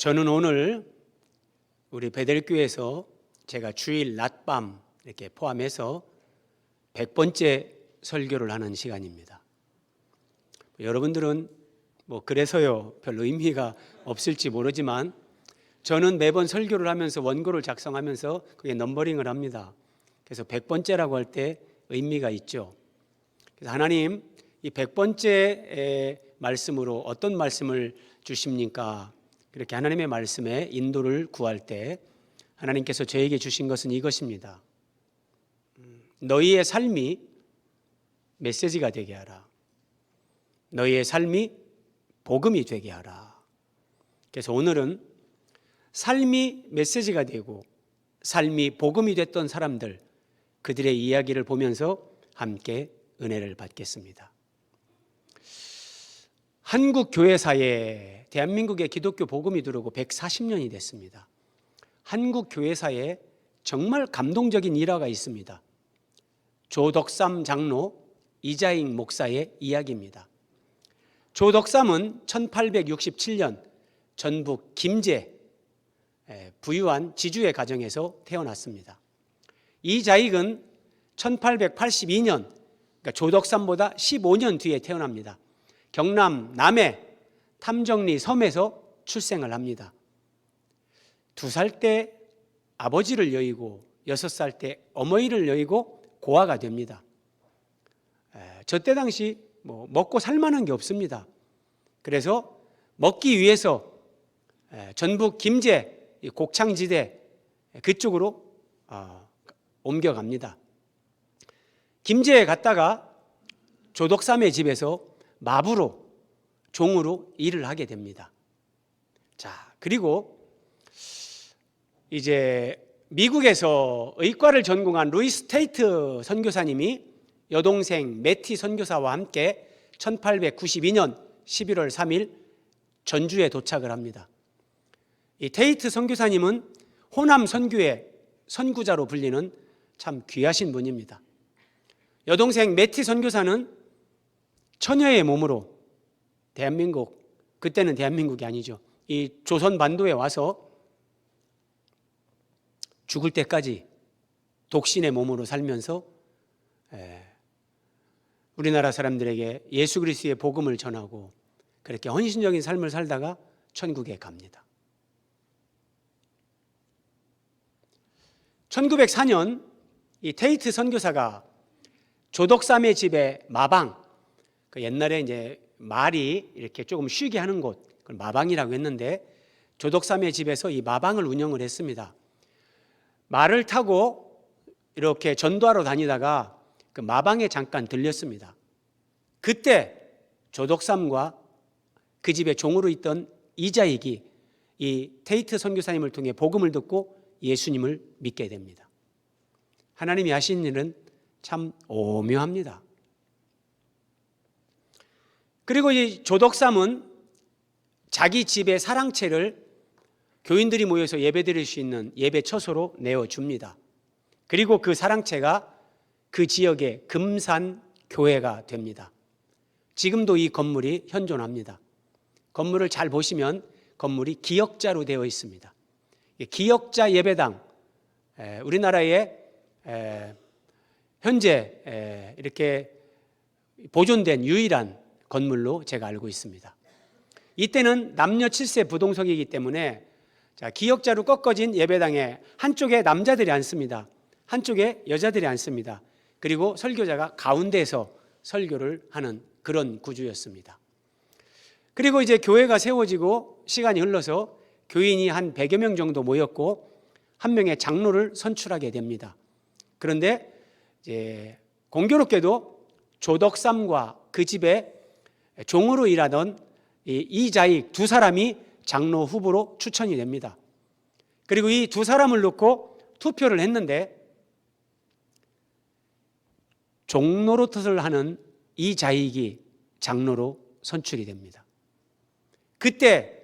저는 오늘 우리 베델교회에서 제가 주일 낮밤 이렇게 포함해서 100번째 설교를 하는 시간입니다. 여러분들은 그래서요 별로 의미가 없을지 모르지만 저는 매번 설교를 하면서 원고를 작성하면서 그게 넘버링을 합니다. 그래서 100번째라고 할 때 의미가 있죠. 그래서 하나님 이 100번째 말씀으로 어떤 말씀을 주십니까? 그렇게 하나님의 말씀에 인도를 구할 때 하나님께서 저에게 주신 것은 이것입니다. 너희의 삶이 메시지가 되게 하라. 너희의 삶이 복음이 되게 하라. 그래서 오늘은 삶이 메시지가 되고 삶이 복음이 됐던 사람들, 그들의 이야기를 보면서 함께 은혜를 받겠습니다. 한국 교회사에 대한민국의 기독교 복음이 들어오고 140년이 됐습니다. 한국 교회사에 정말 감동적인 일화가 있습니다. 조덕삼 장로 이자익 목사의 이야기입니다. 조덕삼은 1867년 전북 김제 부유한 지주의 가정에서 태어났습니다. 이자익은 1882년, 그러니까 조덕삼보다 15년 뒤에 태어납니다. 경남 남해 탐정리 섬에서 출생을 합니다. 2살 때 아버지를 여의고 6살 때 어머니를 여의고 고아가 됩니다. 저때 당시 먹고 살만한 게 없습니다. 그래서 먹기 위해서 전북 김제 곡창지대 그쪽으로 옮겨갑니다. 김제에 갔다가 조덕삼의 집에서 마부로 종으로 일을 하게 됩니다. 자, 그리고 이제 미국에서 의과를 전공한 루이스 테이트 선교사님이 여동생 매티 선교사와 함께 1892년 11월 3일 전주에 도착을 합니다. 이 테이트 선교사님은 호남 선교의 선구자로 불리는 참 귀하신 분입니다. 여동생 매티 선교사는 처녀의 몸으로 대한민국, 그때는 대한민국이 아니죠, 이 조선 반도에 와서 죽을 때까지 독신의 몸으로 살면서 우리나라 사람들에게 예수 그리스도의 복음을 전하고 그렇게 헌신적인 삶을 살다가 천국에 갑니다. 1904년 이 테이트 선교사가 조덕삼의 집에 마방, 옛날에 이제 말이 이렇게 조금 쉬게 하는 곳, 그걸 마방이라고 했는데 조덕삼의 집에서 이 마방을 운영을 했습니다. 말을 타고 이렇게 전도하러 다니다가 그 마방에 잠깐 들렸습니다. 그때 조덕삼과 그 집에 종으로 있던 이자익이 이 테이트 선교사님을 통해 복음을 듣고 예수님을 믿게 됩니다. 하나님이 하신 일은 참 오묘합니다. 그리고 이 조덕삼은 자기 집의 사랑채를 교인들이 모여서 예배드릴 수 있는 예배 처소로 내어줍니다. 그리고 그 사랑채가 그 지역의 금산교회가 됩니다. 지금도 이 건물이 현존합니다. 건물을 잘 보시면 건물이 기역자로 되어 있습니다. 기역자 예배당, 우리나라에 현재 이렇게 보존된 유일한 건물로 제가 알고 있습니다. 이때는 남녀 7세 부동석이기 때문에 기역자로 꺾어진 예배당에 한쪽에 남자들이 앉습니다. 한쪽에 여자들이 앉습니다. 그리고 설교자가 가운데에서 설교를 하는 그런 구조였습니다. 그리고 이제 교회가 세워지고 시간이 흘러서 교인이 한 100여 명 정도 모였고 한 명의 장로를 선출하게 됩니다. 그런데 이제 공교롭게도 조덕삼과 그 집에 종으로 일하던 이자익 두 사람이 장로 후보로 추천이 됩니다. 그리고 이 두 사람을 놓고 투표를 했는데 종노릇을 하는 이자익이 장로로 선출이 됩니다. 그때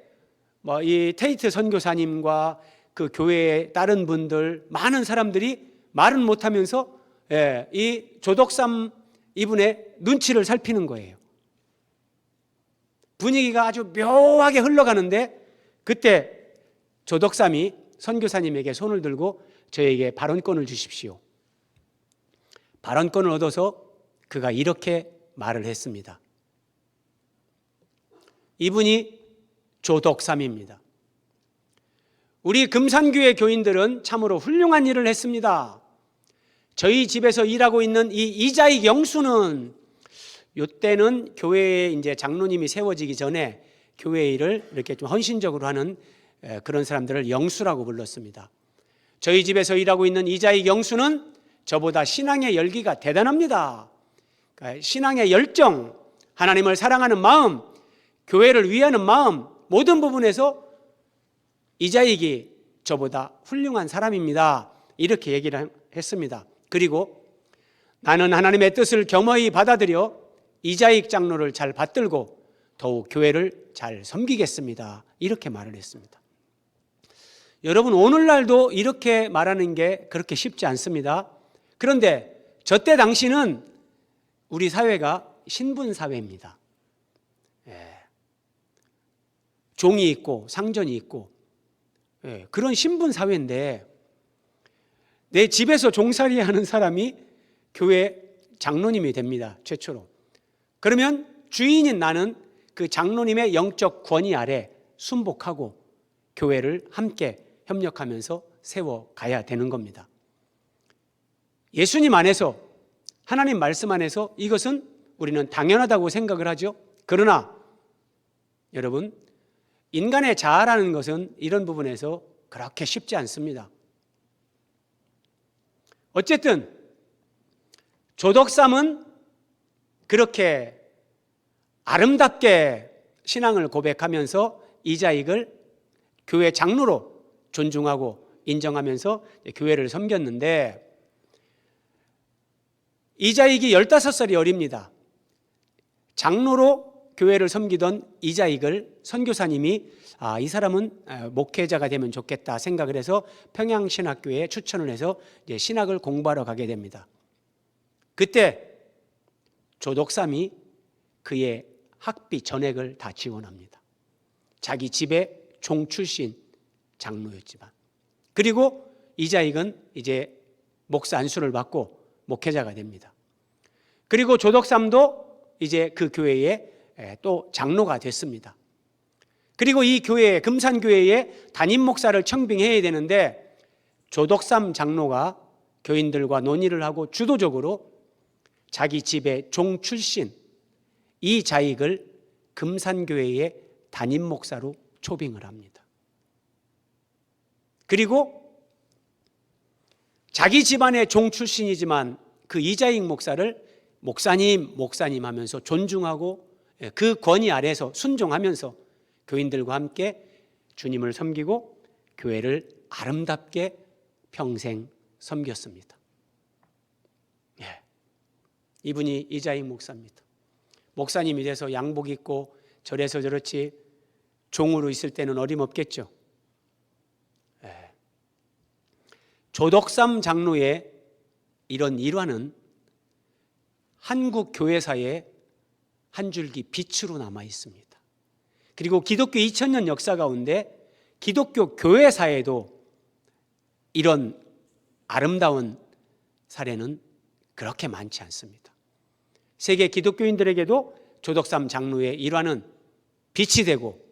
이 테이트 선교사님과 그 교회의 다른 분들 많은 사람들이 말은 못하면서 이 조덕삼 이분의 눈치를 살피는 거예요. 분위기가 아주 묘하게 흘러가는데 그때 조덕삼이 선교사님에게 손을 들고 저에게 발언권을 주십시오. 발언권을 얻어서 그가 이렇게 말을 했습니다. 이분이 조덕삼입니다. 우리 금산교회 교인들은 참으로 훌륭한 일을 했습니다. 저희 집에서 일하고 있는 이 이자익 영수는, 이때는 교회에 이제 장로님이 세워지기 전에 교회 일을 이렇게 좀 헌신적으로 하는 그런 사람들을 영수라고 불렀습니다. 저희 집에서 일하고 있는 이자익 영수는 저보다 신앙의 열기가 대단합니다. 그러니까 신앙의 열정, 하나님을 사랑하는 마음, 교회를 위하는 마음, 모든 부분에서 이자익이 저보다 훌륭한 사람입니다. 이렇게 얘기를 했습니다. 그리고 나는 하나님의 뜻을 겸허히 받아들여 이자익 장로를 잘 받들고 더욱 교회를 잘 섬기겠습니다. 이렇게 말을 했습니다. 여러분, 오늘날도 이렇게 말하는 게 그렇게 쉽지 않습니다. 그런데 저때 당시는 우리 사회가 신분 사회입니다. 종이 있고 상전이 있고 그런 신분 사회인데, 내 집에서 종살이 하는 사람이 교회 장로님이 됩니다. 최초로. 그러면 주인인 나는 그 장로님의 영적 권위 아래 순복하고 교회를 함께 협력하면서 세워가야 되는 겁니다. 예수님 안에서, 하나님 말씀 안에서 이것은 우리는 당연하다고 생각을 하죠. 그러나 여러분, 인간의 자아라는 것은 이런 부분에서 그렇게 쉽지 않습니다. 어쨌든 조덕삼은 그렇게 아름답게 신앙을 고백하면서 이자익을 교회 장로로 존중하고 인정하면서 교회를 섬겼는데, 이자익이 15살이 어립니다. 장로로 교회를 섬기던 이자익을 선교사님이 이 사람은 목회자가 되면 좋겠다 생각을 해서 평양신학교에 추천을 해서 이제 신학을 공부하러 가게 됩니다. 그때 조덕삼이 그의 학비 전액을 다 지원합니다. 자기 집의 종 출신 장로였지만. 그리고 이자익은 이제 목사 안수를 받고 목회자가 됩니다. 그리고 조덕삼도 이제 그 교회에 또 장로가 됐습니다. 그리고 이 교회에, 금산교회에 담임 목사를 청빙해야 되는데, 조덕삼 장로가 교인들과 논의를 하고 주도적으로 자기 집의 종 출신 이자익을 금산교회의 담임 목사로 초빙을 합니다. 그리고 자기 집안의 종 출신이지만 그 이자익 목사를 목사님 하면서 존중하고 그 권위 아래서 순종하면서 교인들과 함께 주님을 섬기고 교회를 아름답게 평생 섬겼습니다. 이분이 이자익 목사입니다. 목사님이 돼서 양복 입고 저래서 저렇지 종으로 있을 때는 어림없겠죠. 조덕삼 장로의 이런 일화는 한국 교회사에 한 줄기 빛으로 남아 있습니다. 그리고 기독교 2000년 역사 가운데 기독교 교회사에도 이런 아름다운 사례는 그렇게 많지 않습니다. 세계 기독교인들에게도 조덕삼 장로의 일화는 빛이 되고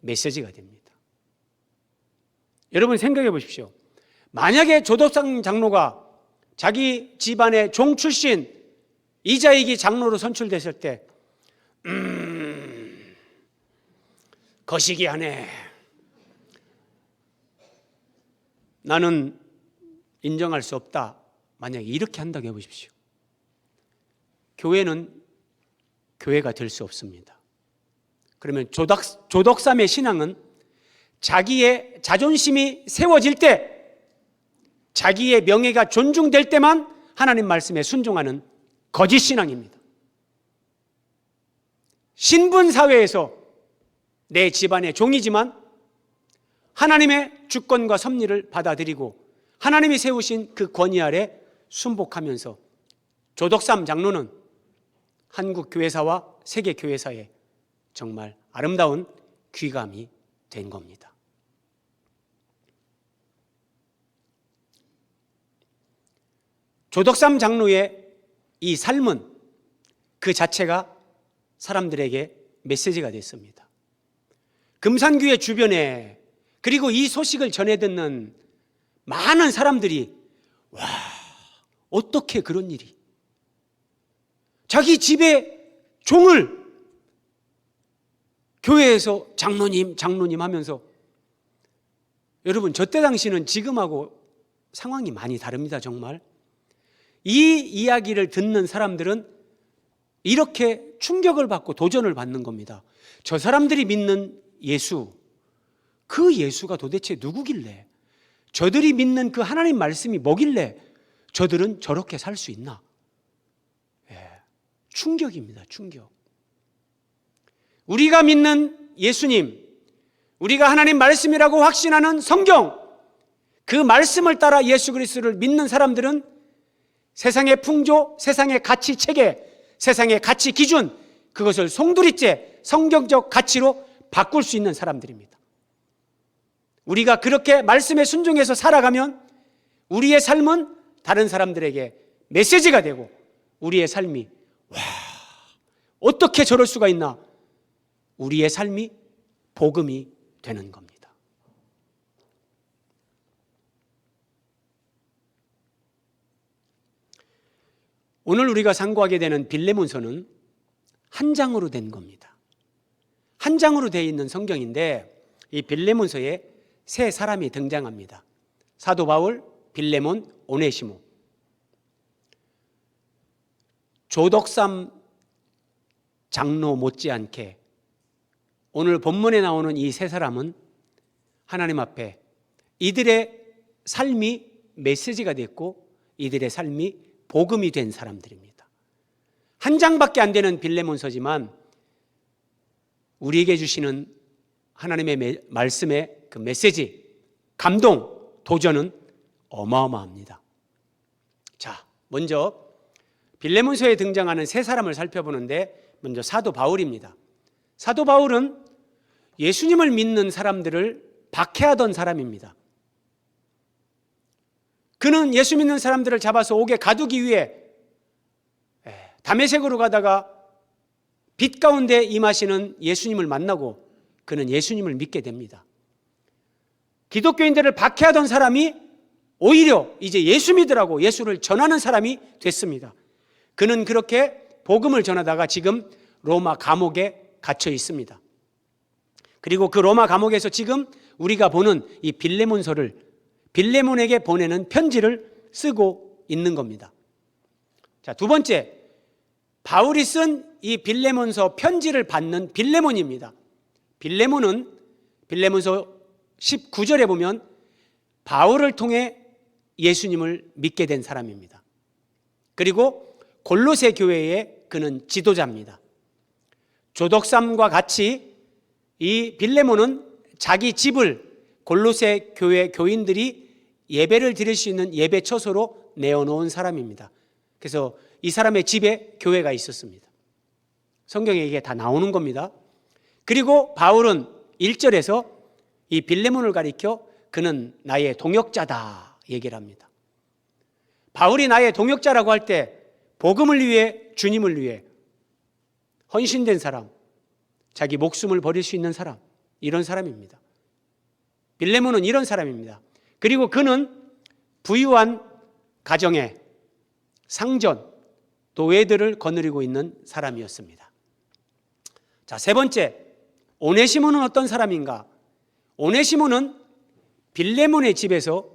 메시지가 됩니다. 여러분 생각해 보십시오. 만약에 조덕삼 장로가 자기 집안의 종 출신 이자익이 장로로 선출됐을 때 거시기하네, 나는 인정할 수 없다, 만약에 이렇게 한다고 해보십시오. 교회는 교회가 될 수 없습니다. 그러면 조덕삼의 신앙은 자기의 자존심이 세워질 때, 자기의 명예가 존중될 때만 하나님 말씀에 순종하는 거짓 신앙입니다. 신분 사회에서 내 집안의 종이지만 하나님의 주권과 섭리를 받아들이고 하나님이 세우신 그 권위 아래 순복하면서 조덕삼 장로는 한국 교회사와 세계 교회사에 정말 아름다운 귀감이 된 겁니다. 조덕삼 장로의 이 삶은 그 자체가 사람들에게 메시지가 됐습니다. 금산교회 주변에 그리고 이 소식을 전해 듣는 많은 사람들이 와, 어떻게 그런 일이, 자기 집에 종을 교회에서 장로님 하면서, 여러분 저때 당시는 지금하고 상황이 많이 다릅니다. 정말 이 이야기를 듣는 사람들은 이렇게 충격을 받고 도전을 받는 겁니다. 저 사람들이 믿는 예수, 그 예수가 도대체 누구길래, 저들이 믿는 그 하나님 말씀이 뭐길래 저들은 저렇게 살 수 있나? 충격입니다. 충격. 우리가 믿는 예수님, 우리가 하나님 말씀이라고 확신하는 성경, 그 말씀을 따라 예수 그리스도를 믿는 사람들은 세상의 풍조, 세상의 가치 체계, 세상의 가치 기준, 그것을 송두리째 성경적 가치로 바꿀 수 있는 사람들입니다. 우리가 그렇게 말씀에 순종해서 살아가면 우리의 삶은 다른 사람들에게 메시지가 되고, 우리의 삶이 와, 어떻게 저럴 수가 있나, 우리의 삶이 복음이 되는 겁니다. 오늘 우리가 상고하게 되는 빌레몬서는 한 장으로 된 겁니다. 한 장으로 되어 있는 성경인데, 이 빌레몬서에 세 사람이 등장합니다. 사도 바울, 빌레몬, 오네시모. 조덕삼 장로 못지않게 오늘 본문에 나오는 이 세 사람은 하나님 앞에 이들의 삶이 메시지가 됐고 이들의 삶이 복음이 된 사람들입니다. 한 장밖에 안 되는 빌레몬서지만 우리에게 주시는 하나님의 말씀의 그 메시지, 감동, 도전은 어마어마합니다. 자, 먼저 빌레몬서에 등장하는 세 사람을 살펴보는데, 먼저 사도 바울입니다. 사도 바울은 예수님을 믿는 사람들을 박해하던 사람입니다. 그는 예수 믿는 사람들을 잡아서 옥에 가두기 위해 다메섹으로 가다가 빛 가운데 임하시는 예수님을 만나고 그는 예수님을 믿게 됩니다. 기독교인들을 박해하던 사람이 오히려 이제 예수 믿으라고 예수를 전하는 사람이 됐습니다. 그는 그렇게 복음을 전하다가 지금 로마 감옥에 갇혀 있습니다. 그리고 그 로마 감옥에서 지금 우리가 보는 이 빌레몬서를, 빌레몬에게 보내는 편지를 쓰고 있는 겁니다. 자, 두 번째, 바울이 쓴 이 빌레몬서 편지를 받는 빌레몬입니다. 빌레몬은 빌레몬서 19절에 보면 바울을 통해 예수님을 믿게 된 사람입니다. 그리고 골로새 교회의 그는 지도자입니다. 조덕삼과 같이 이 빌레몬은 자기 집을 골로새 교회 교인들이 예배를 드릴 수 있는 예배 처소로 내어놓은 사람입니다. 그래서 이 사람의 집에 교회가 있었습니다. 성경에 이게 다 나오는 겁니다. 그리고 바울은 1절에서 이 빌레몬을 가리켜 그는 나의 동역자다 얘기를 합니다. 바울이 나의 동역자라고 할 때 복음을 위해, 주님을 위해 헌신된 사람, 자기 목숨을 버릴 수 있는 사람, 이런 사람입니다. 빌레몬은 이런 사람입니다. 그리고 그는 부유한 가정에 상전, 노예들을 거느리고 있는 사람이었습니다. 자, 세 번째, 오네시모는 어떤 사람인가? 오네시모는 빌레몬의 집에서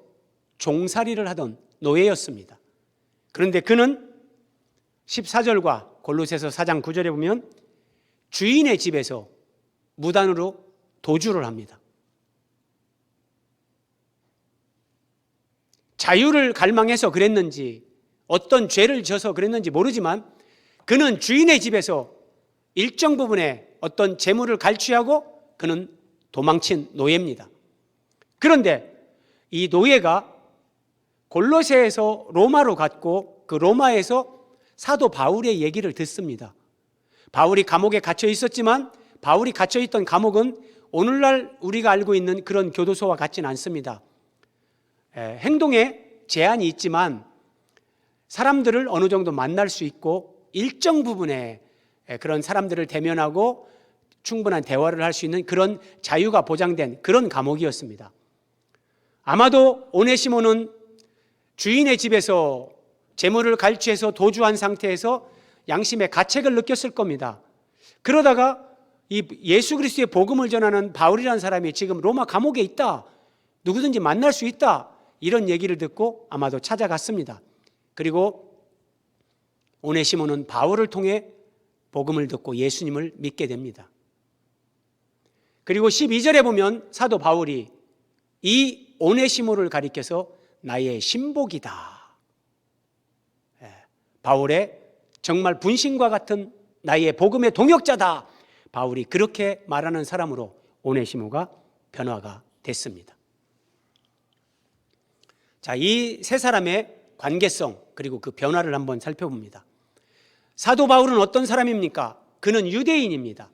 종살이를 하던 노예였습니다. 그런데 그는 14절과 골로새서 4장 9절에 보면 주인의 집에서 무단으로 도주를 합니다. 자유를 갈망해서 그랬는지, 어떤 죄를 져서 그랬는지 모르지만 그는 주인의 집에서 일정 부분의 어떤 재물을 갈취하고 그는 도망친 노예입니다. 그런데 이 노예가 골로새에서 로마로 갔고 그 로마에서 사도 바울의 얘기를 듣습니다. 바울이 감옥에 갇혀 있었지만 바울이 갇혀 있던 감옥은 오늘날 우리가 알고 있는 그런 교도소와 같지는 않습니다. 행동에 제한이 있지만 사람들을 어느 정도 만날 수 있고 일정 부분의 그런 사람들을 대면하고 충분한 대화를 할 수 있는 그런 자유가 보장된 그런 감옥이었습니다. 아마도 오네시모는 주인의 집에서 재물을 갈취해서 도주한 상태에서 양심의 가책을 느꼈을 겁니다. 그러다가 이 예수 그리스도의 복음을 전하는 바울이라는 사람이 지금 로마 감옥에 있다, 누구든지 만날 수 있다, 이런 얘기를 듣고 아마도 찾아갔습니다. 그리고 오네시모는 바울을 통해 복음을 듣고 예수님을 믿게 됩니다. 그리고 12절에 보면 사도 바울이 이 오네시모를 가리켜서 나의 신복이다, 바울의 정말 분신과 같은 나의 복음의 동역자다, 바울이 그렇게 말하는 사람으로 오네시모가 변화가 됐습니다. 자, 이 세 사람의 관계성 그리고 그 변화를 한번 살펴봅니다. 사도 바울은 어떤 사람입니까? 그는 유대인입니다.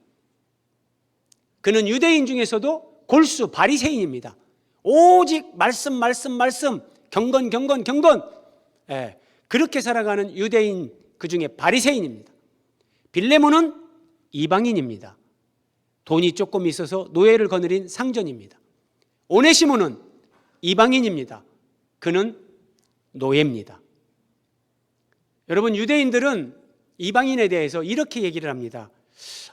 그는 유대인 중에서도 골수 바리새인입니다. 오직 말씀 경건 그렇게 살아가는 유대인, 그중에 바리새인입니다. 빌레몬은 이방인입니다. 돈이 조금 있어서 노예를 거느린 상전입니다. 오네시모는 이방인입니다. 그는 노예입니다. 여러분, 유대인들은 이방인에 대해서 이렇게 얘기를 합니다.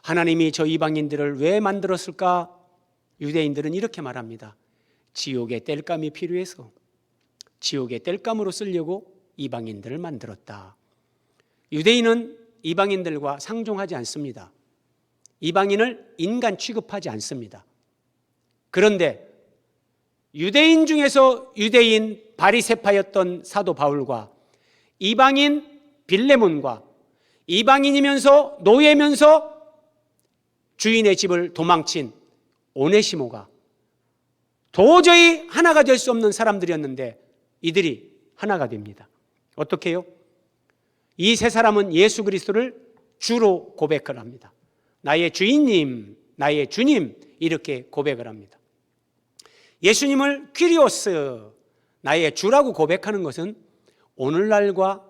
하나님이 저 이방인들을 왜 만들었을까? 유대인들은 이렇게 말합니다. 지옥의 땔감이 필요해서, 지옥의 땔감으로 쓰려고 이방인들을 만들었다. 유대인은 이방인들과 상종하지 않습니다. 이방인을 인간 취급하지 않습니다. 그런데 유대인 중에서 유대인 바리새파였던 사도 바울과 이방인 빌레몬과 이방인이면서 노예면서 주인의 집을 도망친 오네시모가 도저히 하나가 될 수 없는 사람들이었는데 이들이 하나가 됩니다. 어떻게 해요? 이 세 사람은 예수 그리스도를 주로 고백을 합니다. 나의 주인님, 나의 주님, 이렇게 고백을 합니다. 예수님을 퀴리오스, 나의 주라고 고백하는 것은 오늘날과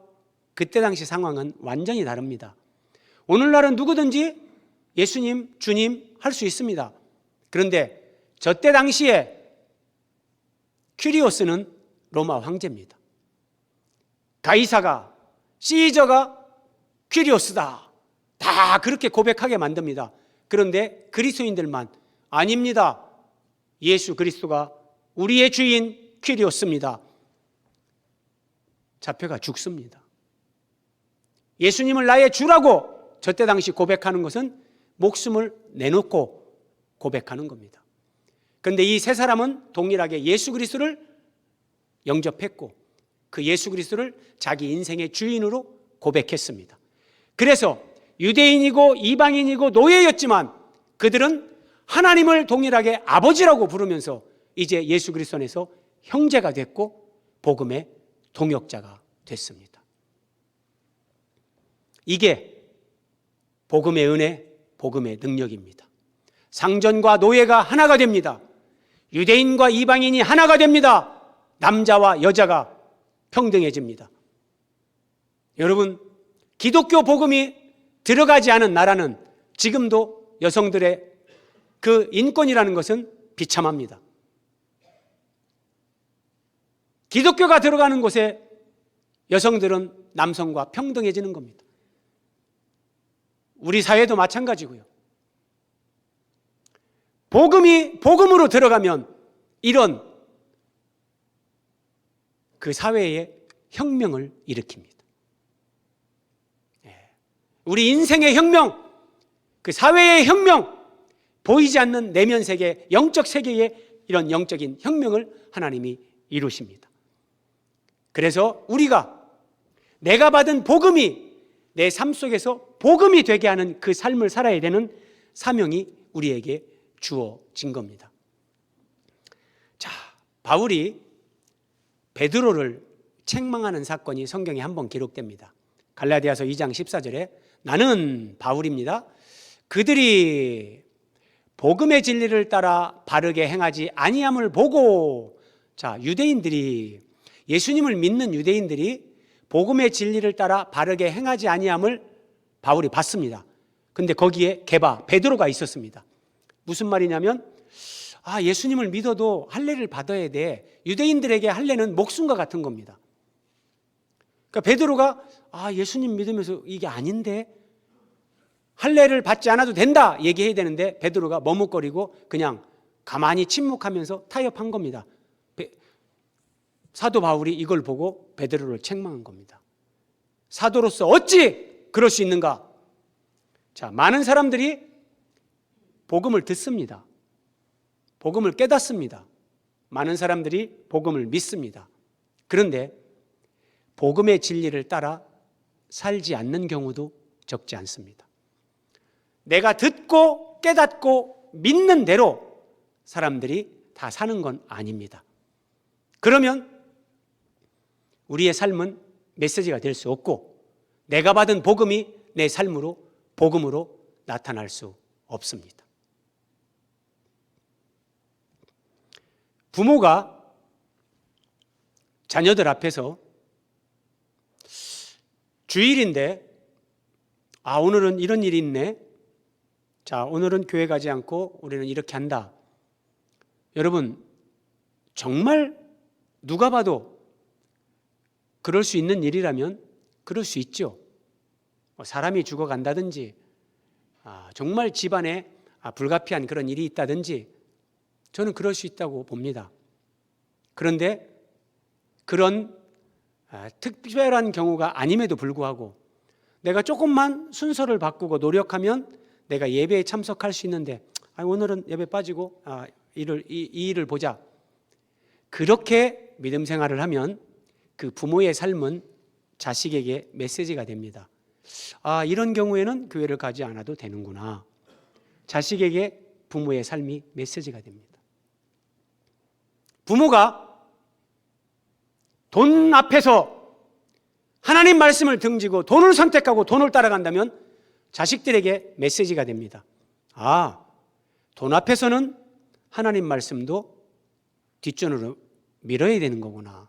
그때 당시 상황은 완전히 다릅니다. 오늘날은 누구든지 예수님, 주님 할 수 있습니다. 그런데 저때 당시에 퀴리오스는 로마 황제입니다. 가이사가, 시저가 퀴리오스다, 다 그렇게 고백하게 만듭니다. 그런데 그리스도인들만 아닙니다, 예수 그리스도가 우리의 주인 퀴리오스입니다, 잡혀가 죽습니다. 예수님을 나의 주라고 저때 당시 고백하는 것은 목숨을 내놓고 고백하는 겁니다. 그런데 이 세 사람은 동일하게 예수 그리스도를 영접했고 그 예수 그리스도를 자기 인생의 주인으로 고백했습니다. 그래서 유대인이고 이방인이고 노예였지만 그들은 하나님을 동일하게 아버지라고 부르면서 이제 예수 그리스도 안에서 형제가 됐고 복음의 동역자가 됐습니다. 이게 복음의 은혜, 복음의 능력입니다. 상전과 노예가 하나가 됩니다. 유대인과 이방인이 하나가 됩니다. 남자와 여자가 평등해집니다. 여러분, 기독교 복음이 들어가지 않은 나라는 지금도 여성들의 그 인권이라는 것은 비참합니다. 기독교가 들어가는 곳에 여성들은 남성과 평등해지는 겁니다. 우리 사회도 마찬가지고요. 복음으로 들어가면 이런 그 사회의 혁명을 일으킵니다. 우리 인생의 혁명, 그 사회의 혁명, 보이지 않는 내면 세계, 영적 세계의 이런 영적인 혁명을 하나님이 이루십니다. 그래서 우리가 내가 받은 복음이 내 삶 속에서 복음이 되게 하는 그 삶을 살아야 되는 사명이 우리에게 주어진 겁니다. 자, 바울이 베드로를 책망하는 사건이 성경에 한번 기록됩니다. 갈라디아서 2장 14절에 나는 바울입니다. 그들이 복음의 진리를 따라 바르게 행하지 아니함을 보고, 자, 유대인들이, 예수님을 믿는 유대인들이 복음의 진리를 따라 바르게 행하지 아니함을 바울이 봤습니다. 근데 거기에 베드로가 있었습니다. 무슨 말이냐면 예수님을 믿어도 할례를 받아야 돼. 유대인들에게 할례는 목숨과 같은 겁니다. 그러니까 베드로가 예수님 믿으면서 이게 아닌데 할례를 받지 않아도 된다 얘기해야 되는데 베드로가 머뭇거리고 그냥 가만히 침묵하면서 타협한 겁니다. 사도 바울이 이걸 보고 베드로를 책망한 겁니다. 사도로서 어찌 그럴 수 있는가? 자, 많은 사람들이 복음을 듣습니다. 복음을 깨닫습니다. 많은 사람들이 복음을 믿습니다. 그런데 복음의 진리를 따라 살지 않는 경우도 적지 않습니다. 내가 듣고 깨닫고 믿는 대로 사람들이 다 사는 건 아닙니다. 그러면 우리의 삶은 메시지가 될 수 없고 내가 받은 복음이 내 삶으로 복음으로 나타날 수 없습니다. 부모가 자녀들 앞에서 주일인데 오늘은 이런 일이 있네. 자, 오늘은 교회 가지 않고 우리는 이렇게 한다. 여러분, 정말 누가 봐도 그럴 수 있는 일이라면 그럴 수 있죠. 사람이 죽어간다든지 정말 집안에 불가피한 그런 일이 있다든지 저는 그럴 수 있다고 봅니다. 그런데 그런 특별한 경우가 아님에도 불구하고 내가 조금만 순서를 바꾸고 노력하면 내가 예배에 참석할 수 있는데 오늘은 예배 빠지고 이 일을 보자. 그렇게 믿음 생활을 하면 그 부모의 삶은 자식에게 메시지가 됩니다. 이런 경우에는 교회를 가지 않아도 되는구나. 자식에게 부모의 삶이 메시지가 됩니다. 부모가 돈 앞에서 하나님 말씀을 등지고 돈을 선택하고 돈을 따라간다면 자식들에게 메시지가 됩니다. 돈 앞에서는 하나님 말씀도 뒷전으로 밀어야 되는 거구나.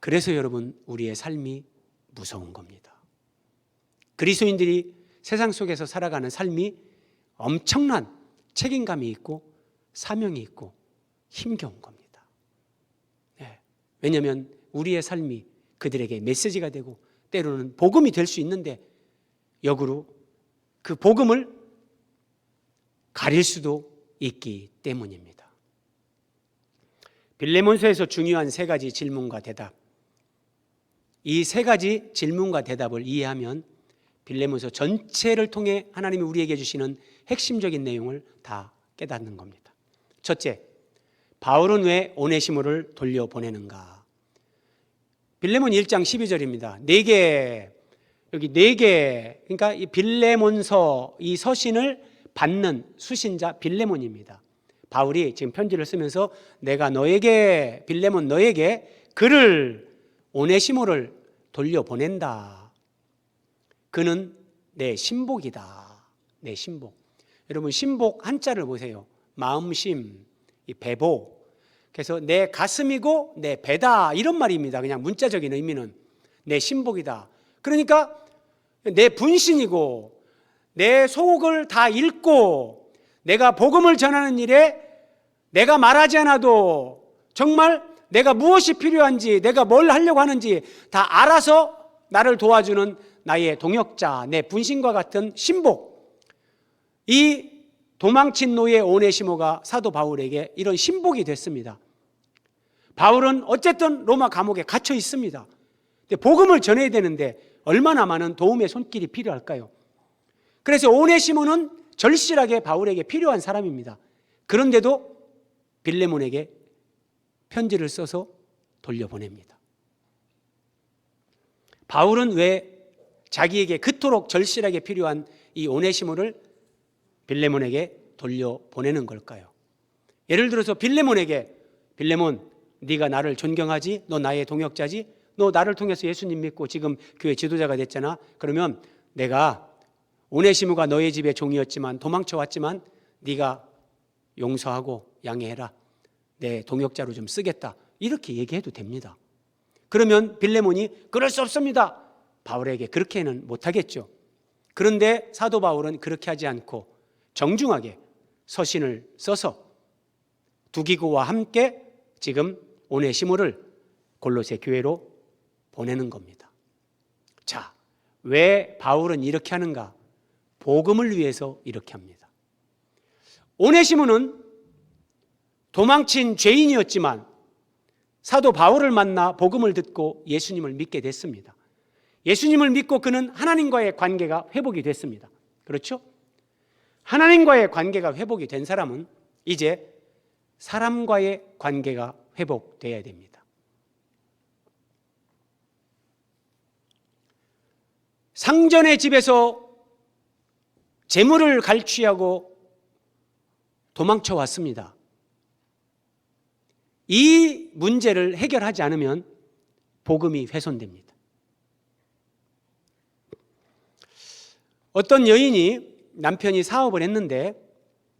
그래서 여러분, 우리의 삶이 무서운 겁니다. 그리스도인들이 세상 속에서 살아가는 삶이 엄청난 책임감이 있고 사명이 있고 힘겨운 겁니다. 왜냐하면 우리의 삶이 그들에게 메시지가 되고 때로는 복음이 될 수 있는데 역으로 그 복음을 가릴 수도 있기 때문입니다. 빌레몬서에서 중요한 3가지 질문과 대답, 이 3가지 질문과 대답을 이해하면 빌레몬서 전체를 통해 하나님이 우리에게 주시는 핵심적인 내용을 다 깨닫는 겁니다. 첫째, 바울은 왜 오네시모를 돌려보내는가? 빌레몬 1장 12절입니다. 4개, 여기 4개, 그러니까 이 빌레몬서, 이 서신을 받는 수신자 빌레몬입니다. 바울이 지금 편지를 쓰면서 내가 너에게, 빌레몬 너에게 그를, 오네시모를 돌려보낸다. 그는 내 신복이다. 내 신복. 여러분, 신복 한자를 보세요. 마음심, 이 배보. 그래서 내 가슴이고 내 배다, 이런 말입니다. 그냥 문자적인 의미는 내 신복이다. 그러니까 내 분신이고 내 속을 다 읽고 내가 복음을 전하는 일에 내가 말하지 않아도 정말 내가 무엇이 필요한지, 내가 뭘 하려고 하는지 다 알아서 나를 도와주는 나의 동역자, 내 분신과 같은 신복. 이 도망친 노예 오네시모가 사도 바울에게 이런 신복이 됐습니다. 바울은 어쨌든 로마 감옥에 갇혀 있습니다. 근데 복음을 전해야 되는데 얼마나 많은 도움의 손길이 필요할까요? 그래서 오네시모는 절실하게 바울에게 필요한 사람입니다. 그런데도 빌레몬에게 편지를 써서 돌려보냅니다. 바울은 왜 자기에게 그토록 절실하게 필요한 이 오네시모를 빌레몬에게 돌려보내는 걸까요? 예를 들어서 빌레몬에게, 빌레몬 네가 나를 존경하지? 너 나의 동역자지? 너 나를 통해서 예수님 믿고 지금 교회 지도자가 됐잖아. 그러면 내가 오네시모가 너의 집에 종이었지만 도망쳐 왔지만 네가 용서하고 양해해라. 내 동역자로 좀 쓰겠다. 이렇게 얘기해도 됩니다. 그러면 빌레몬이 그럴 수 없습니다. 바울에게 그렇게는 못하겠죠. 그런데 사도 바울은 그렇게 하지 않고 정중하게 서신을 써서 두기고와 함께 지금 오네시모를 골로새 교회로 보내는 겁니다. 자, 왜 바울은 이렇게 하는가? 복음을 위해서 이렇게 합니다. 오네시모는 도망친 죄인이었지만 사도 바울을 만나 복음을 듣고 예수님을 믿게 됐습니다. 예수님을 믿고 그는 하나님과의 관계가 회복이 됐습니다. 그렇죠? 하나님과의 관계가 회복이 된 사람은 이제 사람과의 관계가 회복되어야 됩니다. 상전의 집에서 재물을 갈취하고 도망쳐 왔습니다. 이 문제를 해결하지 않으면 복음이 훼손됩니다. 어떤 여인이 남편이 사업을 했는데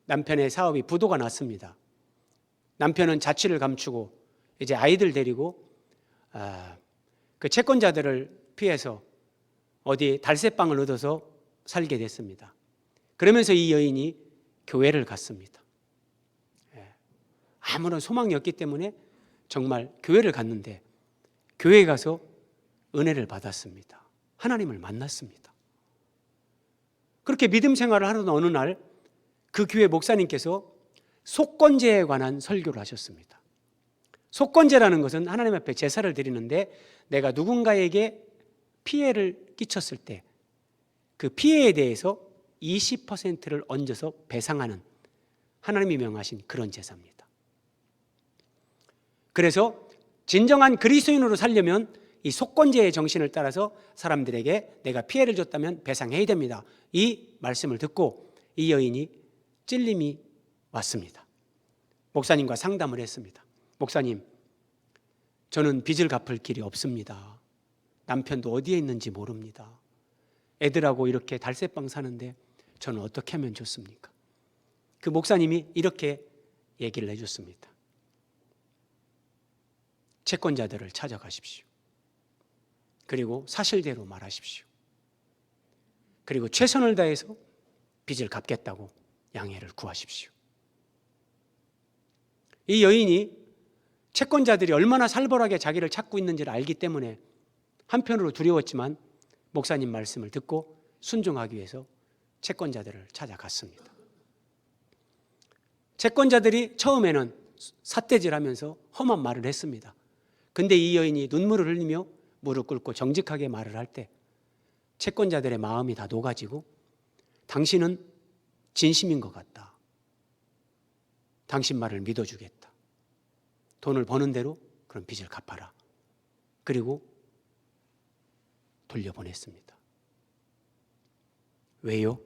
남편의 사업이 부도가 났습니다. 남편은 자취를 감추고 이제 아이들 데리고 그 채권자들을 피해서 어디 달새방을 얻어서 살게 됐습니다. 그러면서 이 여인이 교회를 갔습니다. 아무런 소망이 없기 때문에 정말 교회를 갔는데 교회에 가서 은혜를 받았습니다. 하나님을 만났습니다. 그렇게 믿음 생활을 하던 어느 날 그 교회 목사님께서 속건제에 관한 설교를 하셨습니다. 속건제라는 것은 하나님 앞에 제사를 드리는데 내가 누군가에게 피해를 끼쳤을 때 그 피해에 대해서 20%를 얹어서 배상하는 하나님이 명하신 그런 제사입니다. 그래서 진정한 그리스도인으로 살려면 이 속건제의 정신을 따라서 사람들에게 내가 피해를 줬다면 배상해야 됩니다. 이 말씀을 듣고 이 여인이 찔림이 왔습니다. 목사님과 상담을 했습니다. 목사님, 저는 빚을 갚을 길이 없습니다. 남편도 어디에 있는지 모릅니다. 애들하고 이렇게 달새방 사는데 저는 어떻게 하면 좋습니까? 그 목사님이 이렇게 얘기를 해줬습니다. 채권자들을 찾아가십시오. 그리고 사실대로 말하십시오. 그리고 최선을 다해서 빚을 갚겠다고 양해를 구하십시오. 이 여인이 채권자들이 얼마나 살벌하게 자기를 찾고 있는지를 알기 때문에 한편으로 두려웠지만 목사님 말씀을 듣고 순종하기 위해서 채권자들을 찾아갔습니다. 채권자들이 처음에는 삿대질하면서 험한 말을 했습니다. 근데 이 여인이 눈물을 흘리며 무릎 꿇고 정직하게 말을 할 때 채권자들의 마음이 다 녹아지고 당신은 진심인 것 같다. 당신 말을 믿어주겠다. 돈을 버는 대로 그런 빚을 갚아라. 그리고 돌려보냈습니다. 왜요?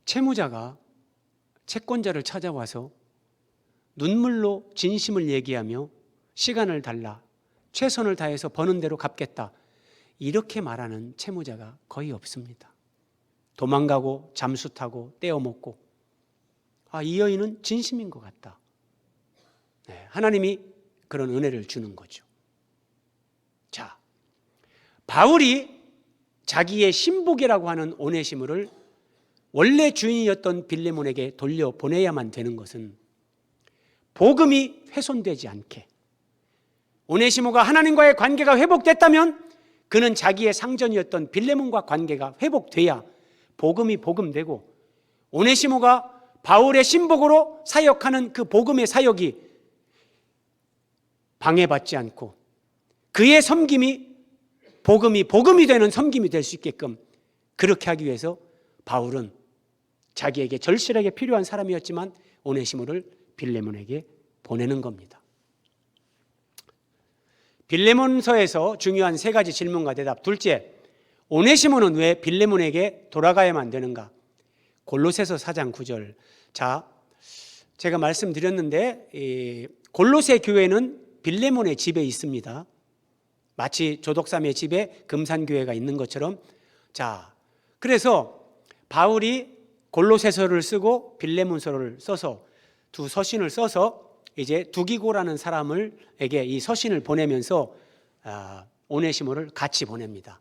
채무자가 채권자를 찾아와서 눈물로 진심을 얘기하며 시간을 달라 최선을 다해서 버는 대로 갚겠다 이렇게 말하는 채무자가 거의 없습니다. 도망가고 잠수 타고 떼어먹고 이 여인은 진심인 것 같다. 하나님이 그런 은혜를 주는 거죠. 자, 바울이 자기의 신복이라고 하는 오네시모를 원래 주인이었던 빌레몬에게 돌려보내야만 되는 것은 복음이 훼손되지 않게, 오네시모가 하나님과의 관계가 회복됐다면 그는 자기의 상전이었던 빌레몬과 관계가 회복돼야 복음이 복음되고, 오네시모가 바울의 신복으로 사역하는 그 복음의 사역이 방해받지 않고 그의 섬김이 복음이 되는 섬김이 될 수 있게끔 그렇게 하기 위해서 바울은 자기에게 절실하게 필요한 사람이었지만 오네시모를 빌레몬에게 보내는 겁니다. 빌레몬서에서 중요한 세 가지 질문과 대답. 둘째, 오네시모는 왜 빌레몬에게 돌아가야만 되는가? 골로새서 4장 9절. 자, 제가 말씀드렸는데 골로새 교회는 빌레몬의 집에 있습니다. 마치 조덕삼의 집에 금산교회가 있는 것처럼. 자, 그래서 바울이 골로새서를 쓰고 빌레몬서를 써서 두 서신을 써서 이제 두기고라는 사람에게 이 서신을 보내면서 오네시모를 같이 보냅니다.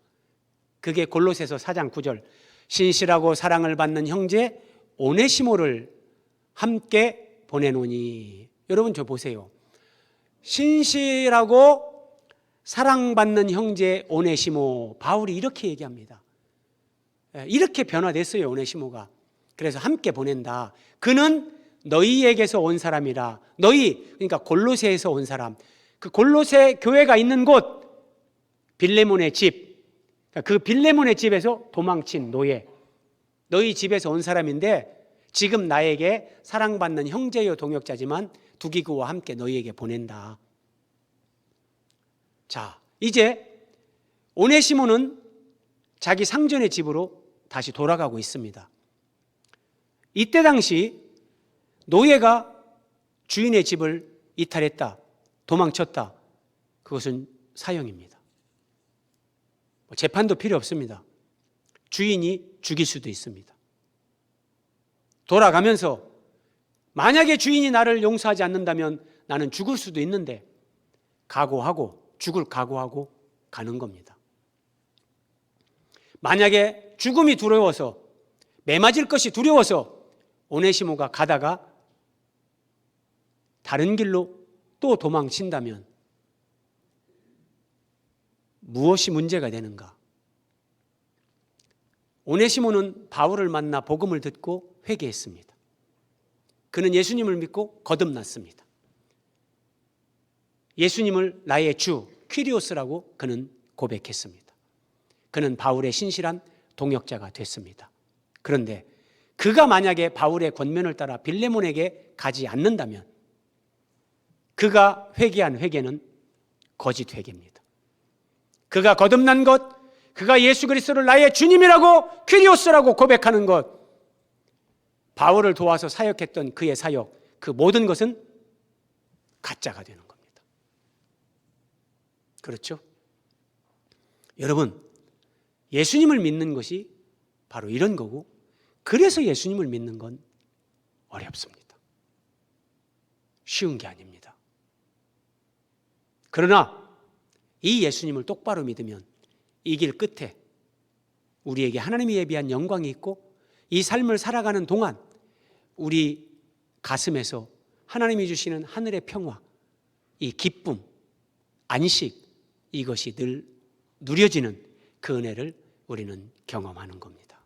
그게 골로새서 4장 9절, 신실하고 사랑을 받는 형제 오네시모를 함께 보내노니. 여러분 저 보세요. 신실하고 사랑받는 형제 오네시모, 바울이 이렇게 얘기합니다. 이렇게 변화됐어요, 오네시모가. 그래서 함께 보낸다. 그는 너희에게서 온 사람이라. 너희, 그러니까 골로새에서 온 사람. 그 골로새 교회가 있는 곳, 빌레몬의 집, 그 빌레몬의 집에서 도망친 노예, 너희 집에서 온 사람인데 지금 나에게 사랑받는 형제요 동역자지만 두기고와 함께 너희에게 보낸다. 자, 이제 오네시모는 자기 상전의 집으로 다시 돌아가고 있습니다. 이때 당시 노예가 주인의 집을 이탈했다, 도망쳤다, 그것은 사형입니다. 재판도 필요 없습니다. 주인이 죽일 수도 있습니다. 돌아가면서 만약에 주인이 나를 용서하지 않는다면 나는 죽을 수도 있는데 죽을 각오하고 가는 겁니다. 만약에 죽음이 두려워서, 매맞을 것이 두려워서 오네시모가 가다가 다른 길로 또 도망친다면 무엇이 문제가 되는가? 오네시모는 바울을 만나 복음을 듣고 회개했습니다. 그는 예수님을 믿고 거듭났습니다. 예수님을 나의 주 퀴리오스라고 그는 고백했습니다. 그는 바울의 신실한 동역자가 됐습니다. 그런데 그가 만약에 바울의 권면을 따라 빌레몬에게 가지 않는다면 그가 회개한 회개는 거짓 회개입니다. 그가 거듭난 것, 그가 예수 그리스도를 나의 주님이라고 퀴리오스라고 고백하는 것, 바울을 도와서 사역했던 그의 사역, 그 모든 것은 가짜가 되는 겁니다. 그렇죠? 여러분, 예수님을 믿는 것이 바로 이런 거고, 그래서 예수님을 믿는 건 어렵습니다. 쉬운 게 아닙니다. 그러나 이 예수님을 똑바로 믿으면 이 길 끝에 우리에게 하나님이 예비한 영광이 있고, 이 삶을 살아가는 동안 우리 가슴에서 하나님이 주시는 하늘의 평화, 이 기쁨, 안식, 이것이 늘 누려지는 그 은혜를 우리는 경험하는 겁니다.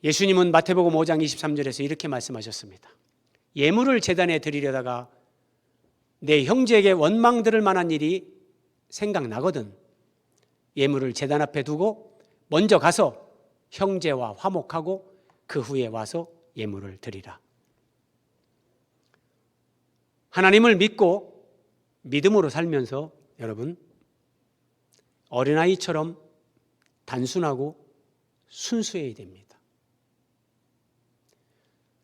예수님은 마태복음 5장 23절에서 이렇게 말씀하셨습니다. 예물을 제단에 드리려다가 내 형제에게 원망 들을 만한 일이 생각나거든 예물을 제단 앞에 두고 먼저 가서 형제와 화목하고 그 후에 와서 예물을 드리라. 하나님을 믿고 믿음으로 살면서 여러분, 어린아이처럼 단순하고 순수해야 됩니다.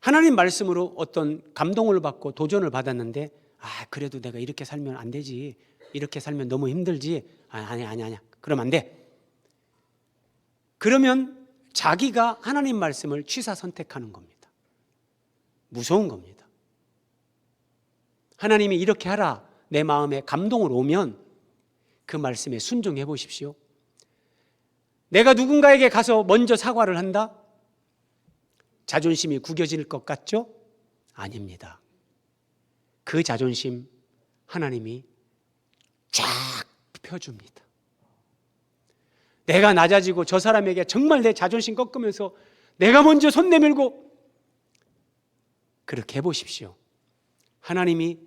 하나님 말씀으로 어떤 감동을 받고 도전을 받았는데, 그래도 내가 이렇게 살면 안 되지, 이렇게 살면 너무 힘들지, 아니야 그러면 안 돼. 그러면 자기가 하나님 말씀을 취사 선택하는 겁니다. 무서운 겁니다. 하나님이 이렇게 하라 내 마음에 감동을 오면 그 말씀에 순종해 보십시오. 내가 누군가에게 가서 먼저 사과를 한다? 자존심이 구겨질 것 같죠? 아닙니다. 그 자존심 하나님이 쫙 펴줍니다. 내가 낮아지고 저 사람에게 정말 내 자존심 꺾으면서 내가 먼저 손 내밀고 그렇게 해보십시오. 하나님이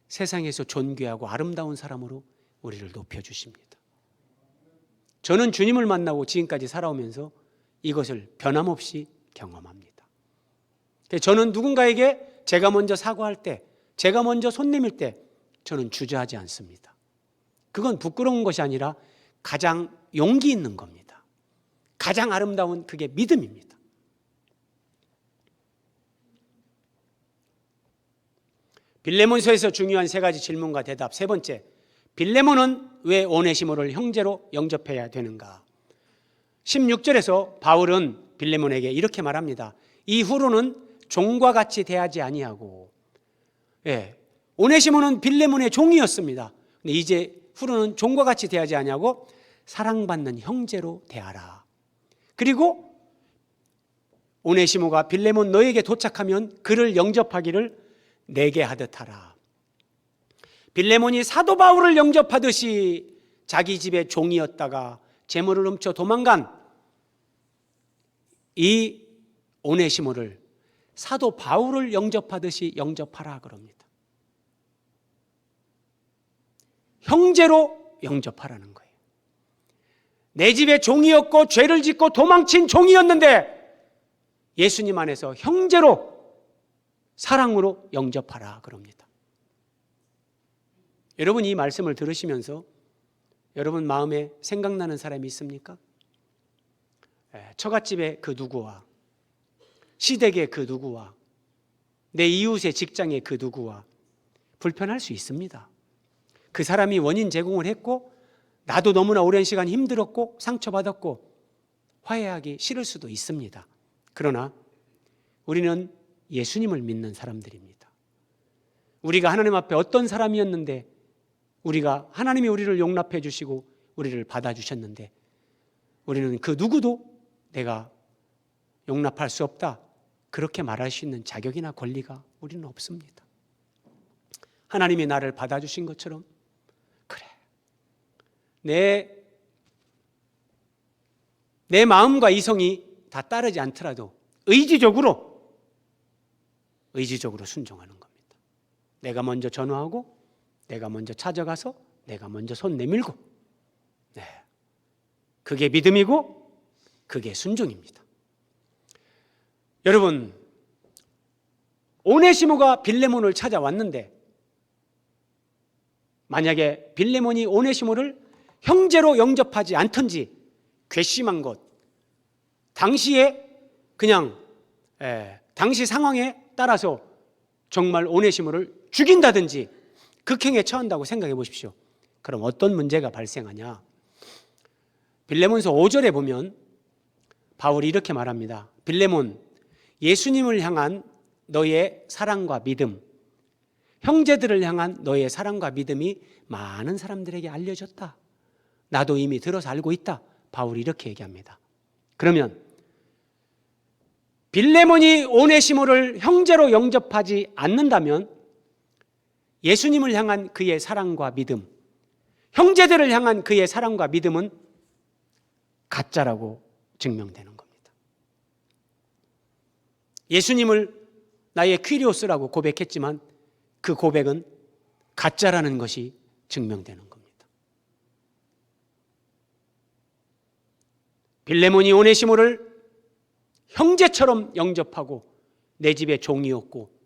세상에서 존귀하고 아름다운 사람으로 우리를 높여주십니다. 저는 주님을 만나고 지금까지 살아오면서 이것을 변함없이 경험합니다. 저는 누군가에게 제가 먼저 사과할 때, 제가 먼저 손 내밀 때 저는 주저하지 않습니다. 그건 부끄러운 것이 아니라 가장 용기 있는 겁니다. 가장 아름다운 그게 믿음입니다. 빌레몬서에서 중요한 세 가지 질문과 대답. 세 번째, 빌레몬은 왜 오네시모를 형제로 영접해야 되는가? 16절에서 바울은 빌레몬에게 이렇게 말합니다. 이후로는 종과 같이 대하지 아니하고 오네시모는 빌레몬의 종이었습니다. 근데 이제 후로는 종과 같이 대하지 아니하고 사랑받는 형제로 대하라. 그리고 오네시모가 빌레몬 너에게 도착하면 그를 영접하기를 내게 하듯 하라. 빌레몬이 사도 바울을 영접하듯이 자기 집의 종이었다가 재물을 훔쳐 도망간 이 오네시모를 사도 바울을 영접하듯이 영접하라 그럽니다. 형제로 영접하라는 거예요. 내 집의 종이었고 죄를 짓고 도망친 종이었는데 예수님 안에서 형제로 사랑으로 영접하라 그럽니다. 여러분 이 말씀을 들으시면서 여러분 마음에 생각나는 사람이 있습니까? 처갓집의 그 누구와 시댁의 그 누구와 내 이웃의 직장의 그 누구와 불편할 수 있습니다. 그 사람이 원인 제공을 했고 나도 너무나 오랜 시간 힘들었고 상처받았고 화해하기 싫을 수도 있습니다. 그러나 우리는 예수님을 믿는 사람들입니다. 우리가 하나님 앞에 어떤 사람이었는데 하나님이 우리를 용납해 주시고 우리를 받아주셨는데 우리는 그 누구도 내가 용납할 수 없다 그렇게 말할 수 있는 자격이나 권리가 우리는 없습니다. 하나님이 나를 받아주신 것처럼 그래 내 마음과 이성이 다 따르지 않더라도 의지적으로 순종하는 겁니다. 내가 먼저 전화하고 내가 먼저 찾아가서 내가 먼저 손 내밀고 그게 믿음이고 그게 순종입니다. 여러분 오네시모가 빌레몬을 찾아왔는데 만약에 빌레몬이 오네시모를 형제로 영접하지 않던지 괘씸한 것 당시에 그냥 당시 상황에 따라서 정말 오네시모를 죽인다든지 극행에 처한다고 생각해 보십시오. 그럼 어떤 문제가 발생하냐? 빌레몬서 5절에 보면 바울이 이렇게 말합니다. 빌레몬 예수님을 향한 너의 사랑과 믿음 형제들을 향한 너의 사랑과 믿음이 많은 사람들에게 알려졌다. 나도 이미 들어서 알고 있다. 바울이 이렇게 얘기합니다. 그러면 빌레몬이 오네시모를 형제로 영접하지 않는다면 예수님을 향한 그의 사랑과 믿음, 형제들을 향한 그의 사랑과 믿음은 가짜라고 증명되는 겁니다. 예수님을 나의 퀴리오스라고 고백했지만 그 고백은 가짜라는 것이 증명되는 겁니다. 빌레몬이 오네시모를 형제처럼 영접하고 내 집의 종이었고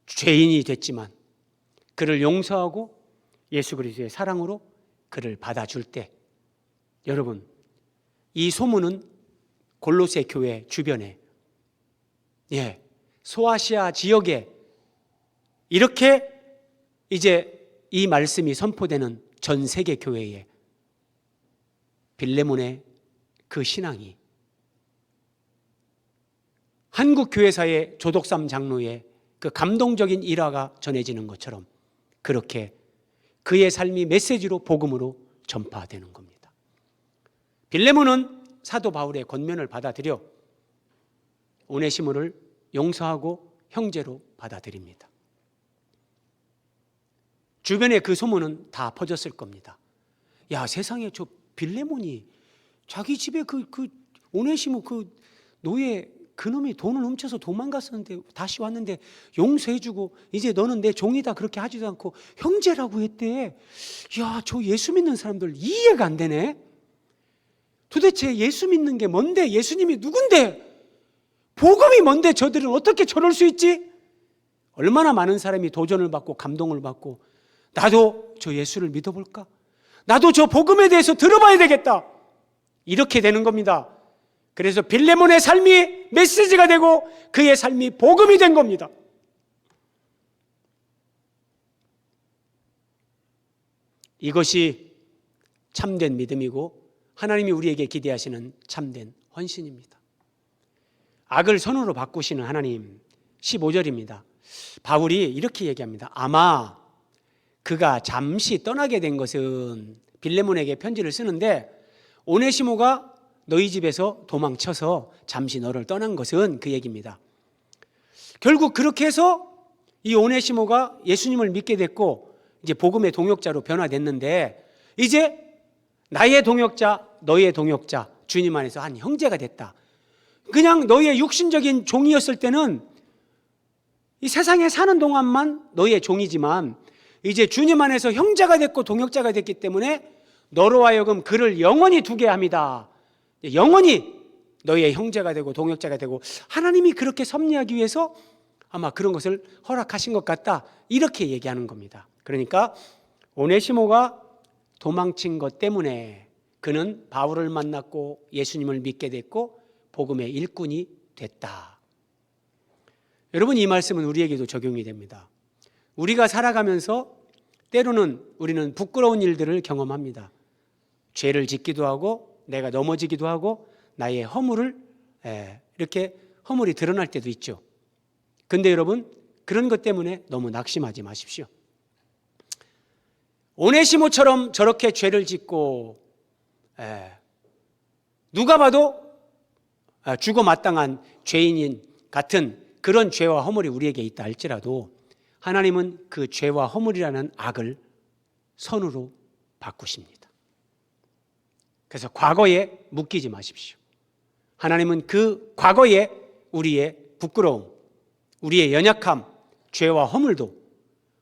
죄인이 됐지만 그를 용서하고 예수 그리스도의 사랑으로 그를 받아줄 때 여러분 이 소문은 골로새 교회 주변에 소아시아 지역에 이렇게 이제 이 말씀이 선포되는 전 세계 교회에 빌레몬의 그 신앙이 한국 교회사의 조덕삼 장로의 그 감동적인 일화가 전해지는 것처럼 그렇게 그의 삶이 메시지로 복음으로 전파되는 겁니다. 빌레몬은 사도 바울의 권면을 받아들여 오네시모를 용서하고 형제로 받아들입니다. 주변에 그 소문은 다 퍼졌을 겁니다. 야, 세상에 저 빌레몬이 자기 집에 그 오네시모 그 노예 그놈이 돈을 훔쳐서 도망갔었는데 다시 왔는데 용서해주고 이제 너는 내 종이다 그렇게 하지도 않고 형제라고 했대. 야, 저 예수 믿는 사람들 이해가 안 되네. 도대체 예수 믿는 게 뭔데? 예수님이 누군데? 복음이 뭔데 저들은 어떻게 저럴 수 있지? 얼마나 많은 사람이 도전을 받고 감동을 받고 나도 저 예수를 믿어볼까? 나도 저 복음에 대해서 들어봐야 되겠다. 이렇게 되는 겁니다. 그래서 빌레몬의 삶이 메시지가 되고 그의 삶이 복음이 된 겁니다. 이것이 참된 믿음이고 하나님이 우리에게 기대하시는 참된 헌신입니다. 악을 선으로 바꾸시는 하나님, 15절입니다. 바울이 이렇게 얘기합니다. 아마 그가 잠시 떠나게 된 것은, 빌레몬에게 편지를 쓰는데 오네시모가 너희 집에서 도망쳐서 잠시 너를 떠난 것은 그 얘기입니다. 결국 그렇게 해서 이 오네시모가 예수님을 믿게 됐고 이제 복음의 동역자로 변화됐는데, 이제 나의 동역자, 너의 동역자, 주님 안에서 한 형제가 됐다. 그냥 너의 육신적인 종이었을 때는 이 세상에 사는 동안만 너의 종이지만, 이제 주님 안에서 형제가 됐고 동역자가 됐기 때문에 너로 하여금 그를 영원히 두게 합니다. 영원히 너의 형제가 되고 동역자가 되고, 하나님이 그렇게 섭리하기 위해서 아마 그런 것을 허락하신 것 같다, 이렇게 얘기하는 겁니다. 그러니까 오네시모가 도망친 것 때문에 그는 바울을 만났고 예수님을 믿게 됐고 복음의 일꾼이 됐다. 여러분, 이 말씀은 우리에게도 적용이 됩니다. 우리가 살아가면서 때로는 우리는 부끄러운 일들을 경험합니다. 죄를 짓기도 하고 내가 넘어지기도 하고 나의 허물을 이렇게 허물이 드러날 때도 있죠. 근데 여러분, 그런 것 때문에 너무 낙심하지 마십시오. 오네시모처럼 저렇게 죄를 짓고 누가 봐도 죽어 마땅한 죄인인 같은 그런 죄와 허물이 우리에게 있다 할지라도 하나님은 그 죄와 허물이라는 악을 선으로 바꾸십니다. 그래서 과거에 묶이지 마십시오. 하나님은 그 과거에 우리의 부끄러움, 우리의 연약함, 죄와 허물도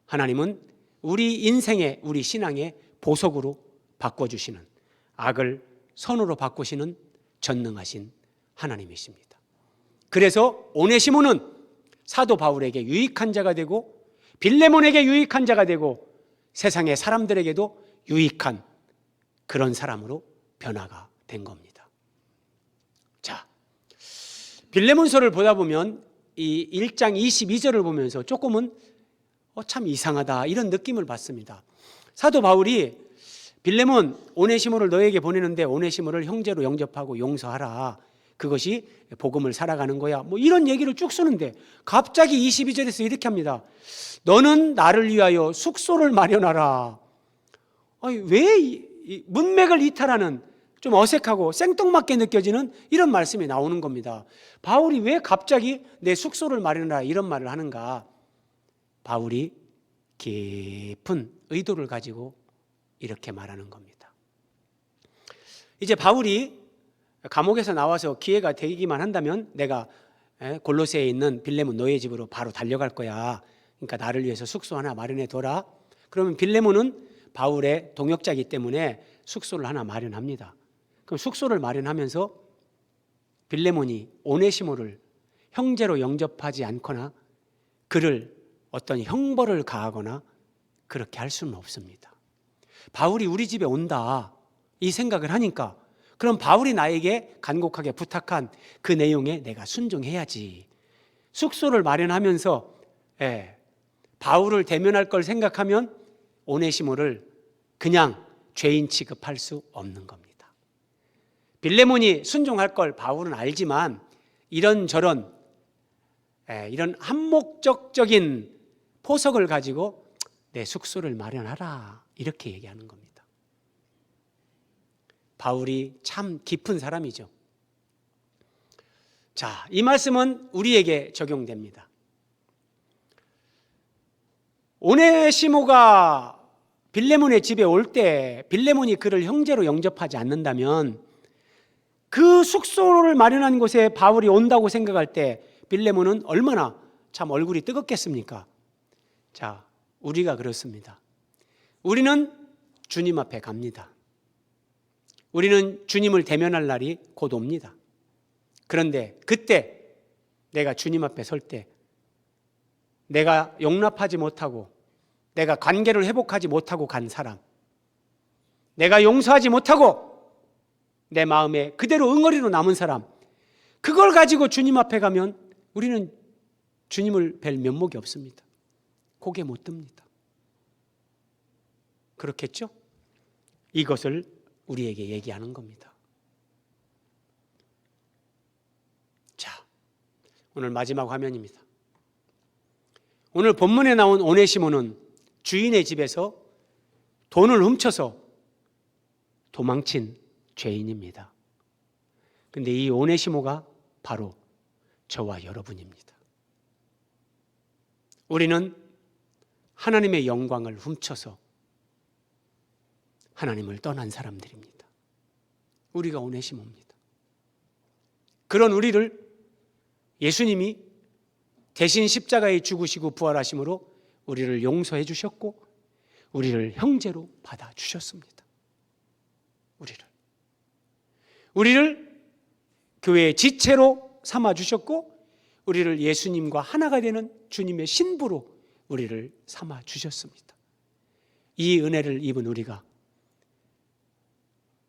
하나님은 우리 인생의, 우리 신앙의 보석으로 바꿔주시는, 악을 선으로 바꾸시는 전능하신 하나님이십니다. 그래서 오네시모는 사도 바울에게 유익한 자가 되고 빌레몬에게 유익한 자가 되고 세상의 사람들에게도 유익한 그런 사람으로 변화가 된 겁니다. 자, 빌레몬서를 보다 보면 이 1장 22절을 보면서 조금은 참 이상하다, 이런 느낌을 받습니다. 사도 바울이 빌레몬, 오네시모를 너에게 보내는데 오네시모를 형제로 영접하고 용서하라, 그것이 복음을 살아가는 거야, 뭐 이런 얘기를 쭉 쓰는데 갑자기 22절에서 이렇게 합니다. 너는 나를 위하여 숙소를 마련하라. 아니, 왜 문맥을 이탈하는, 좀 어색하고 생뚱맞게 느껴지는 이런 말씀이 나오는 겁니다. 바울이 왜 갑자기 내 숙소를 마련하라 이런 말을 하는가? 바울이 깊은 의도를 가지고 이렇게 말하는 겁니다. 이제 바울이 감옥에서 나와서 기회가 되기만 한다면 내가 골로새에 있는 빌레몬 너의 집으로 바로 달려갈 거야. 그러니까 나를 위해서 숙소 하나 마련해 둬라. 그러면 빌레몬은 바울의 동역자이기 때문에 숙소를 하나 마련합니다. 그럼 숙소를 마련하면서 빌레몬이 오네시모를 형제로 영접하지 않거나 그를 어떤 형벌을 가하거나 그렇게 할 수는 없습니다. 바울이 우리 집에 온다, 이 생각을 하니까 그럼 바울이 나에게 간곡하게 부탁한 그 내용에 내가 순종해야지. 숙소를 마련하면서 바울을 대면할 걸 생각하면 오네시모를 그냥 죄인 취급할 수 없는 겁니다. 빌레몬이 순종할 걸 바울은 알지만 이런저런 이런 한목적적인 포석을 가지고 내 숙소를 마련하라, 이렇게 얘기하는 겁니다. 바울이 참 깊은 사람이죠. 자, 이 말씀은 우리에게 적용됩니다. 오네시모가 빌레몬의 집에 올 때 빌레몬이 그를 형제로 영접하지 않는다면 그 숙소를 마련한 곳에 바울이 온다고 생각할 때 빌레몬은 얼마나 참 얼굴이 뜨겁겠습니까? 자, 우리가 그렇습니다. 우리는 주님 앞에 갑니다. 우리는 주님을 대면할 날이 곧 옵니다. 그런데 그때 내가 주님 앞에 설 때 내가 용납하지 못하고 내가 관계를 회복하지 못하고 간 사람, 내가 용서하지 못하고 내 마음에 그대로 응어리로 남은 사람, 그걸 가지고 주님 앞에 가면 우리는 주님을 뵐 면목이 없습니다. 고개 못 듭니다. 그렇겠죠? 이것을 우리에게 얘기하는 겁니다. 자, 오늘 마지막 화면입니다. 오늘 본문에 나온 오네시모는 주인의 집에서 돈을 훔쳐서 도망친 죄인입니다. 근데 이 오네시모가 바로 저와 여러분입니다. 우리는 하나님의 영광을 훔쳐서 하나님을 떠난 사람들입니다. 우리가 오네시모입니다. 그런 우리를 예수님이 대신 십자가에 죽으시고 부활하심으로 우리를 용서해 주셨고 우리를 형제로 받아주셨습니다. 우리를 교회의 지체로 삼아주셨고 우리를 예수님과 하나가 되는 주님의 신부로 우리를 삼아주셨습니다. 이 은혜를 입은 우리가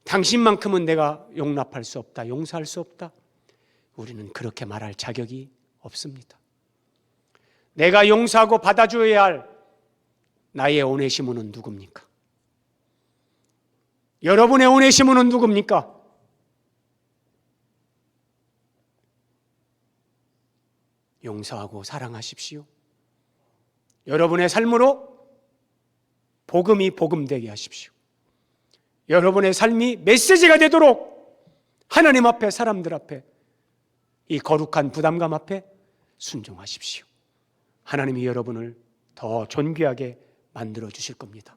당신만큼은 내가 용납할 수 없다, 용서할 수 없다, 우리는 그렇게 말할 자격이 없습니다. 내가 용서하고 받아줘야 할 나의 오네시모는 누굽니까? 여러분의 오네시모는 누굽니까? 용서하고 사랑하십시오. 여러분의 삶으로 복음이 복음되게 하십시오. 여러분의 삶이 메시지가 되도록 하나님 앞에, 사람들 앞에, 이 거룩한 부담감 앞에 순종하십시오. 하나님이 여러분을 더 존귀하게 만들어 주실 겁니다.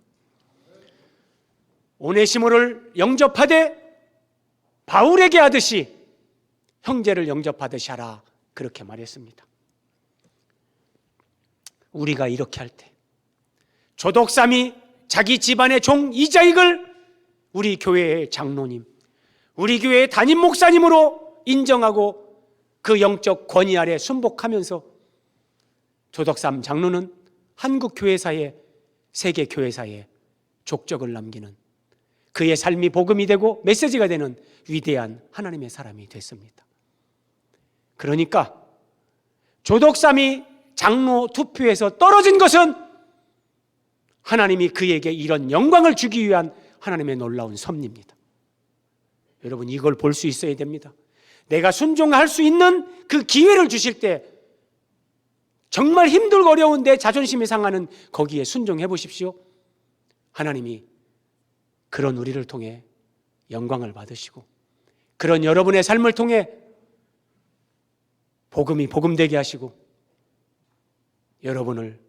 오네시모를 영접하되 바울에게 하듯이 형제를 영접하듯이 하라, 그렇게 말했습니다. 우리가 이렇게 할 때 조독삼이 자기 집안의 종 이자익을 우리 교회의 장로님, 우리 교회의 담임 목사님으로 인정하고 그 영적 권위 아래 순복하면서 조덕삼 장로는 한국 교회사에, 세계 교회사에 족적을 남기는, 그의 삶이 복음이 되고 메시지가 되는 위대한 하나님의 사람이 됐습니다. 그러니까 조덕삼이 장로 투표에서 떨어진 것은 하나님이 그에게 이런 영광을 주기 위한 하나님의 놀라운 섭리입니다. 여러분, 이걸 볼 수 있어야 됩니다. 내가 순종할 수 있는 그 기회를 주실 때 정말 힘들고 어려운데 자존심이 상하는 거기에 순종해 보십시오. 하나님이 그런 우리를 통해 영광을 받으시고 그런 여러분의 삶을 통해 복음이 복음되게 하시고 여러분을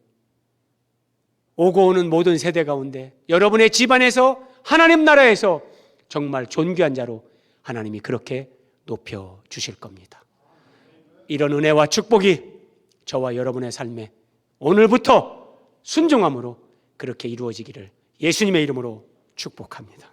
오고 오는 모든 세대 가운데 여러분의 집안에서, 하나님 나라에서 정말 존귀한 자로 하나님이 그렇게 높여주실 겁니다. 이런 은혜와 축복이 저와 여러분의 삶에 오늘부터 순종함으로 그렇게 이루어지기를 예수님의 이름으로 축복합니다.